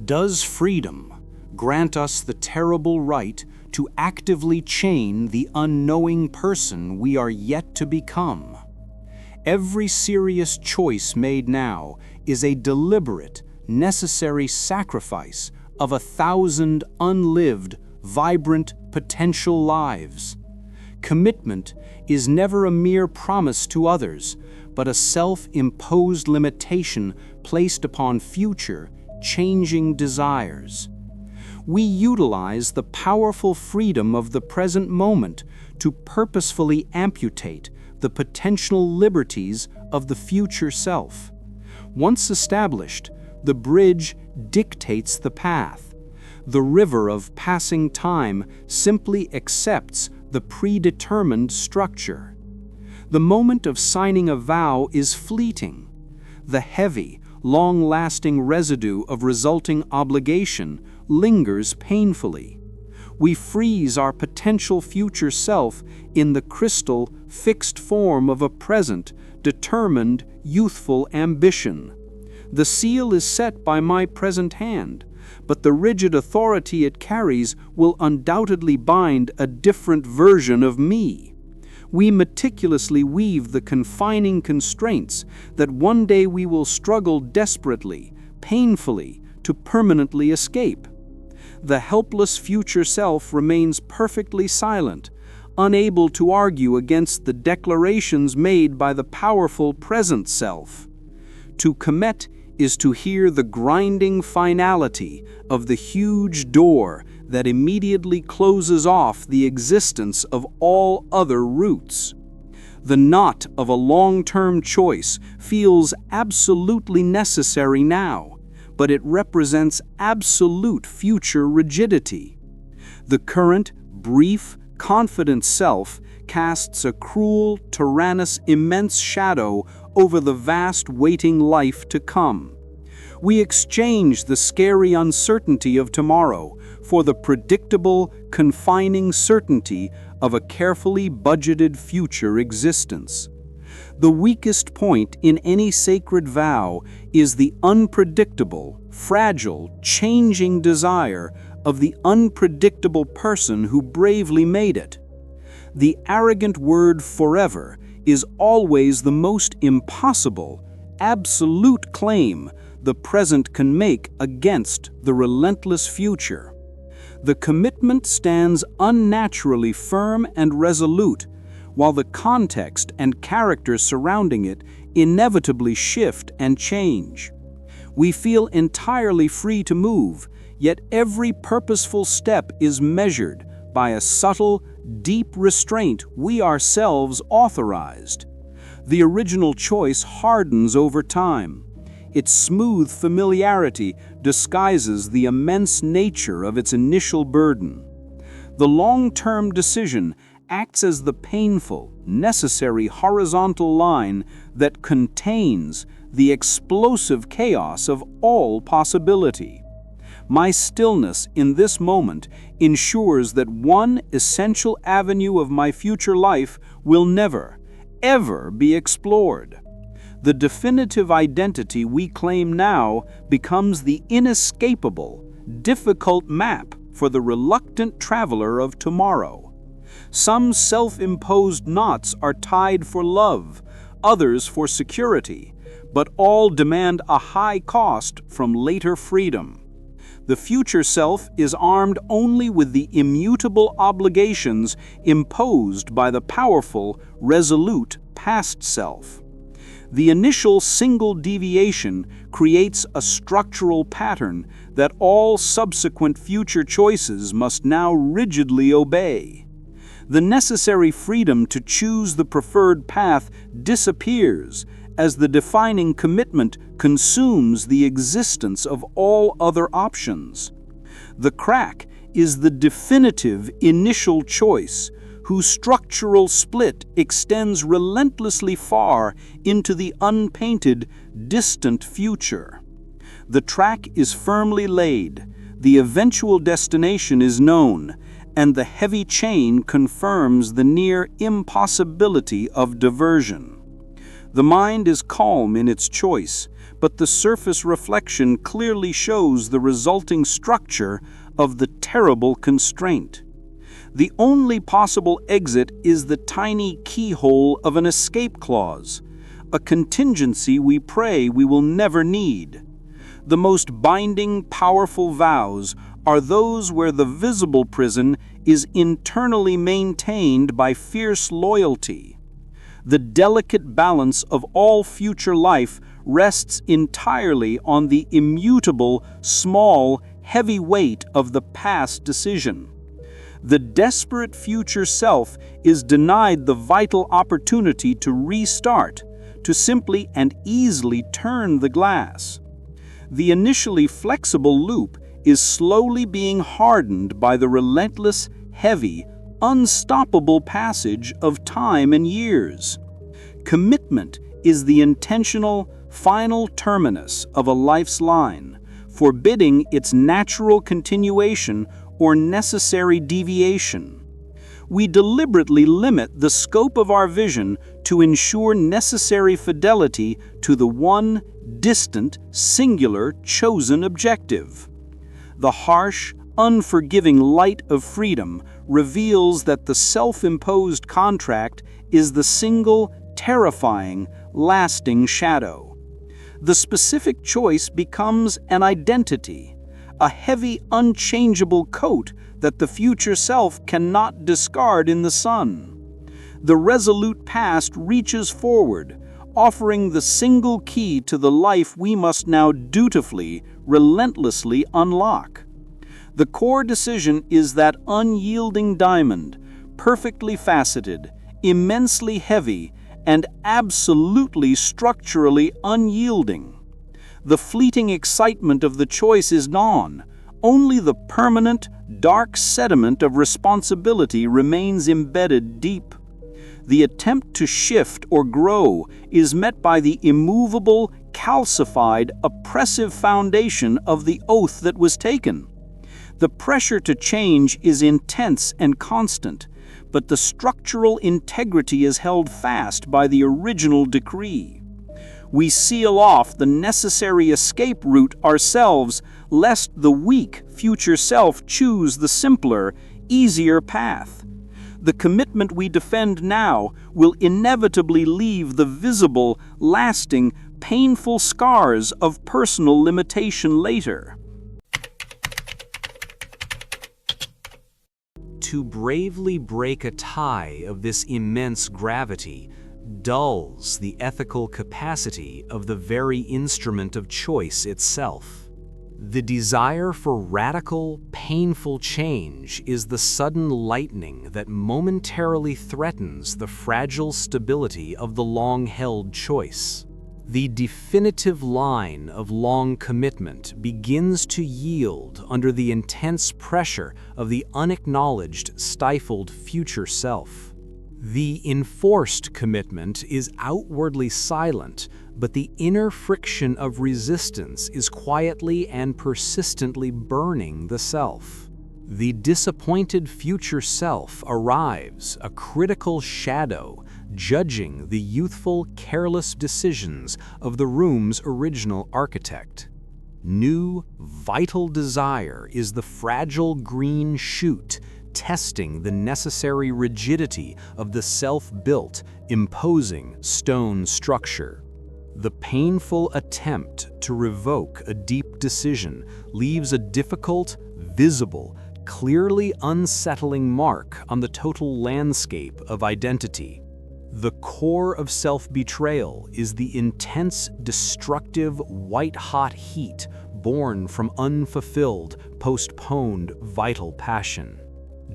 Does freedom grant us the terrible right to actively chain the unknowing person we are yet to become? Every serious choice made now is a deliberate, necessary sacrifice of 1,000 unlived, vibrant, potential lives. Commitment is never a mere promise to others, but a self-imposed limitation placed upon future, changing desires. We utilize the powerful freedom of the present moment to purposefully amputate the potential liberties of the future self. Once established, the bridge dictates the path. The river of passing time simply accepts the predetermined structure. The moment of signing a vow is fleeting. The heavy, long-lasting residue of resulting obligation lingers painfully. We freeze our potential future self in the crystal, fixed form of a present, determined, youthful ambition. The seal is set by my present hand, but the rigid authority it carries will undoubtedly bind a different version of me. We meticulously weave the confining constraints that one day we will struggle desperately, painfully, to permanently escape. The helpless future self remains perfectly silent, unable to argue against the declarations made by the powerful present self. To commit is to hear the grinding finality of the huge door that immediately closes off the existence of all other routes. The knot of a long-term choice feels absolutely necessary now, but it represents absolute future rigidity. The current, brief, confident self casts a cruel, tyrannous, immense shadow over the vast waiting life to come. We exchange the scary uncertainty of tomorrow for the predictable, confining certainty of a carefully budgeted future existence. The weakest point in any sacred vow is the unpredictable, fragile, changing desire of the unpredictable person who bravely made it. The arrogant word forever is always the most impossible, absolute claim the present can make against the relentless future. The commitment stands unnaturally firm and resolute, while the context and character surrounding it inevitably shift and change. We feel entirely free to move, yet every purposeful step is measured by a subtle, deep restraint we ourselves authorized. The original choice hardens over time. Its smooth familiarity disguises the immense nature of its initial burden. The long-term decision acts as the painful, necessary horizontal line that contains the explosive chaos of all possibility. My stillness in this moment ensures that one essential avenue of my future life will never, ever be explored. The definitive identity we claim now becomes the inescapable, difficult map for the reluctant traveler of tomorrow. Some self-imposed knots are tied for love, others for security, but all demand a high cost from later freedom. The future self is armed only with the immutable obligations imposed by the powerful, resolute past self. The initial single deviation creates a structural pattern that all subsequent future choices must now rigidly obey. The necessary freedom to choose the preferred path disappears as the defining commitment consumes the existence of all other options. The crack is the definitive initial choice, whose structural split extends relentlessly far into the unpainted, distant future. The track is firmly laid, the eventual destination is known, and the heavy chain confirms the near impossibility of diversion. The mind is calm in its choice, but the surface reflection clearly shows the resulting structure of the terrible constraint. The only possible exit is the tiny keyhole of an escape clause, a contingency we pray we will never need. The most binding, powerful vows are those where the visible prison is internally maintained by fierce loyalty. The delicate balance of all future life rests entirely on the immutable, small, heavy weight of the past decision. The desperate future self is denied the vital opportunity to restart, to simply and easily turn the glass. The initially flexible loop is slowly being hardened by the relentless, heavy, unstoppable passage of time and years. Commitment is the intentional, final terminus of a life's line, forbidding its natural continuation or necessary deviation. We deliberately limit the scope of our vision to ensure necessary fidelity to the one, distant, singular, chosen objective. The harsh, unforgiving light of freedom reveals that the self-imposed contract is the single, terrifying, lasting shadow. The specific choice becomes an identity, a heavy, unchangeable coat that the future self cannot discard in the sun. The resolute past reaches forward, offering the single key to the life we must now dutifully, relentlessly unlock. The core decision is that unyielding diamond, perfectly faceted, immensely heavy, and absolutely structurally unyielding. The fleeting excitement of the choice is gone. Only the permanent, dark sediment of responsibility remains embedded deep. The attempt to shift or grow is met by the immovable, calcified, oppressive foundation of the oath that was taken. The pressure to change is intense and constant, but the structural integrity is held fast by the original decree. We seal off the necessary escape route ourselves, lest the weak future self choose the simpler, easier path. The commitment we defend now will inevitably leave the visible, lasting, painful scars of personal limitation later. To bravely break a tie of this immense gravity dulls the ethical capacity of the very instrument of choice itself. The desire for radical, painful change is the sudden lightning that momentarily threatens the fragile stability of the long-held choice. The definitive line of long commitment begins to yield under the intense pressure of the unacknowledged, stifled future self. The enforced commitment is outwardly silent, but the inner friction of resistance is quietly and persistently burning the self. The disappointed future self arrives, a critical shadow, judging the youthful, careless decisions of the room's original architect. New, vital desire is the fragile green shoot, testing the necessary rigidity of the self-built, imposing stone structure. The painful attempt to revoke a deep decision leaves a difficult, visible, clearly unsettling mark on the total landscape of identity. The core of self-betrayal is the intense, destructive, white-hot heat born from unfulfilled, postponed vital passion.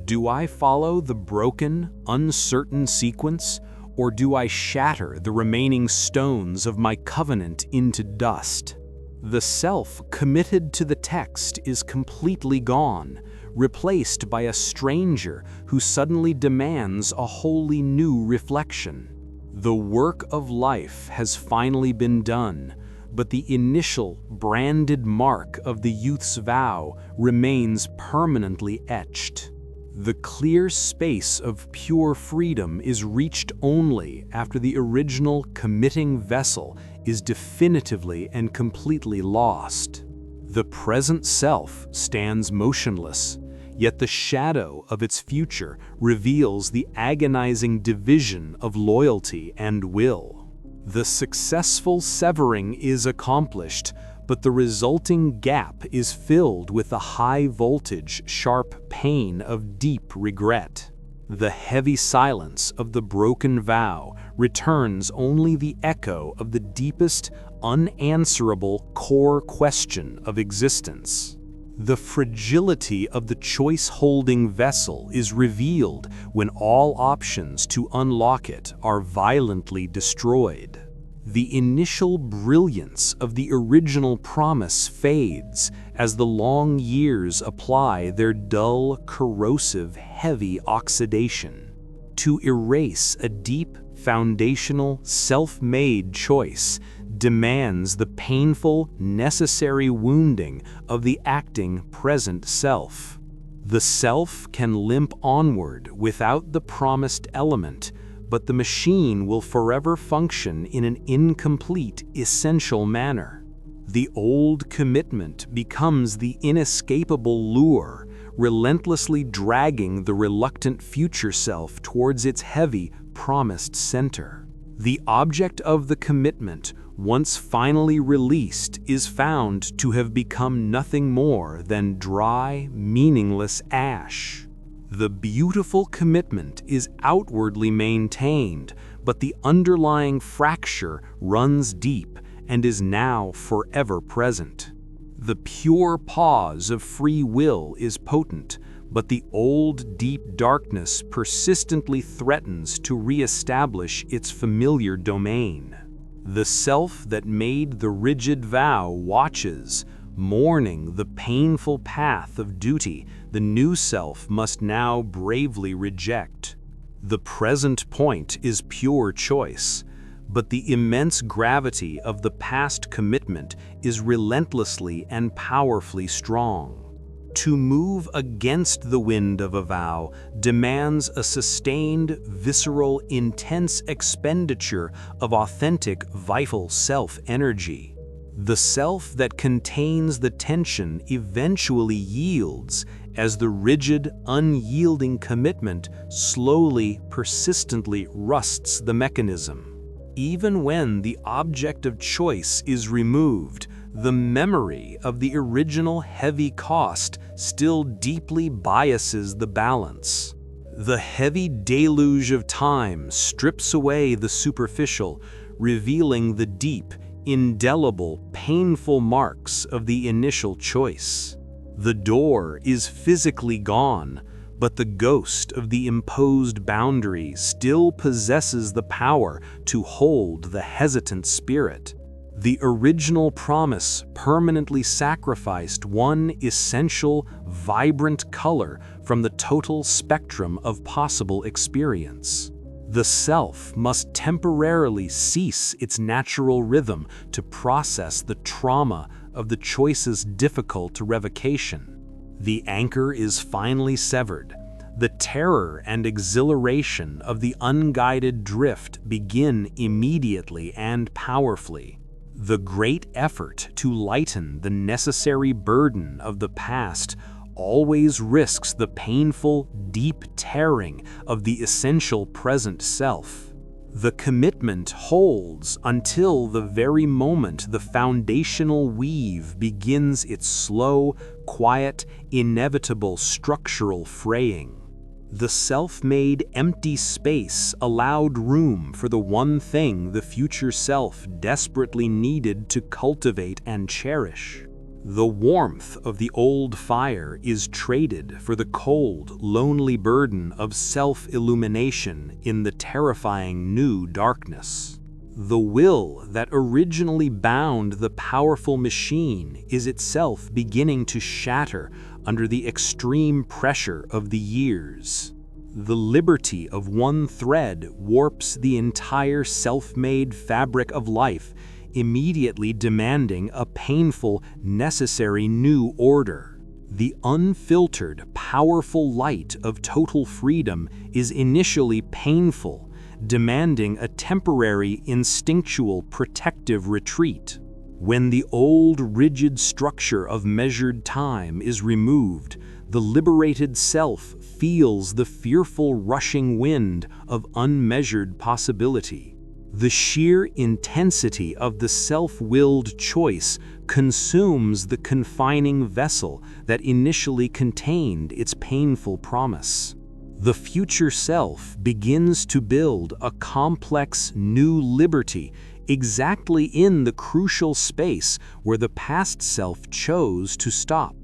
Do I follow the broken, uncertain sequence, or do I shatter the remaining stones of my covenant into dust? The self committed to the text is completely gone, replaced by a stranger who suddenly demands a wholly new reflection. The work of life has finally been done, but the initial branded mark of the youth's vow remains permanently etched. The clear space of pure freedom is reached only after the original committing vessel is definitively and completely lost. The present self stands motionless, yet the shadow of its future reveals the agonizing division of loyalty and will. The successful severing is accomplished, but the resulting gap is filled with the high-voltage, sharp pain of deep regret. The heavy silence of the broken vow returns only the echo of the deepest, unanswerable core question of existence. The fragility of the choice-holding vessel is revealed when all options to unlock it are violently destroyed. The initial brilliance of the original promise fades as the long years apply their dull, corrosive, heavy oxidation. To erase a deep, foundational, self-made choice demands the painful, necessary wounding of the acting present self. The self can limp onward without the promised element, but the machine will forever function in an incomplete, essential manner. The old commitment becomes the inescapable lure, relentlessly dragging the reluctant future self towards its heavy, promised center. The object of the commitment, once finally released, is found to have become nothing more than dry, meaningless ash. The beautiful commitment is outwardly maintained, but the underlying fracture runs deep and is now forever present. The pure pause of free will is potent, but the old deep darkness persistently threatens to re-establish its familiar domain. The self that made the rigid vow watches, mourning the painful path of duty the new self must now bravely reject. The present point is pure choice, but the immense gravity of the past commitment is relentlessly and powerfully strong. To move against the wind of a vow demands a sustained, visceral, intense expenditure of authentic, vital self-energy. The self that contains the tension eventually yields as the rigid, unyielding commitment slowly, persistently rusts the mechanism. Even when the object of choice is removed, the memory of the original heavy cost still deeply biases the balance. The heavy deluge of time strips away the superficial, revealing the deep, indelible, painful marks of the initial choice. The door is physically gone, but the ghost of the imposed boundary still possesses the power to hold the hesitant spirit. The original promise permanently sacrificed one essential, vibrant color from the total spectrum of possible experience. The self must temporarily cease its natural rhythm to process the trauma of the choice's difficult revocation. The anchor is finally severed. The terror and exhilaration of the unguided drift begin immediately and powerfully. The great effort to lighten the necessary burden of the past always risks the painful, deep tearing of the essential present self. The commitment holds until the very moment the foundational weave begins its slow, quiet, inevitable structural fraying. The self-made empty space allowed room for the one thing the future self desperately needed to cultivate and cherish. The warmth of the old fire is traded for the cold, lonely burden of self-illumination in the terrifying new darkness. The will that originally bound the powerful machine is itself beginning to shatter under the extreme pressure of the years. The liberty of one thread warps the entire self-made fabric of life, immediately demanding a painful, necessary new order. The unfiltered, powerful light of total freedom is initially painful, demanding a temporary instinctual protective retreat. When the old rigid structure of measured time is removed, the liberated self feels the fearful rushing wind of unmeasured possibility. The sheer intensity of the self-willed choice consumes the confining vessel that initially contained its painful promise. The future self begins to build a complex new liberty exactly in the crucial space where the past self chose to stop.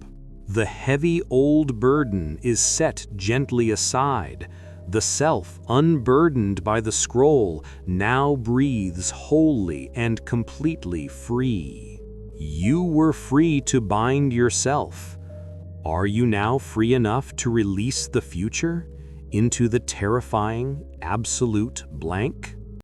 The heavy old burden is set gently aside. The self, unburdened by the scroll, now breathes wholly and completely free. You were free to bind yourself. Are you now free enough to release the future into the terrifying, absolute blank?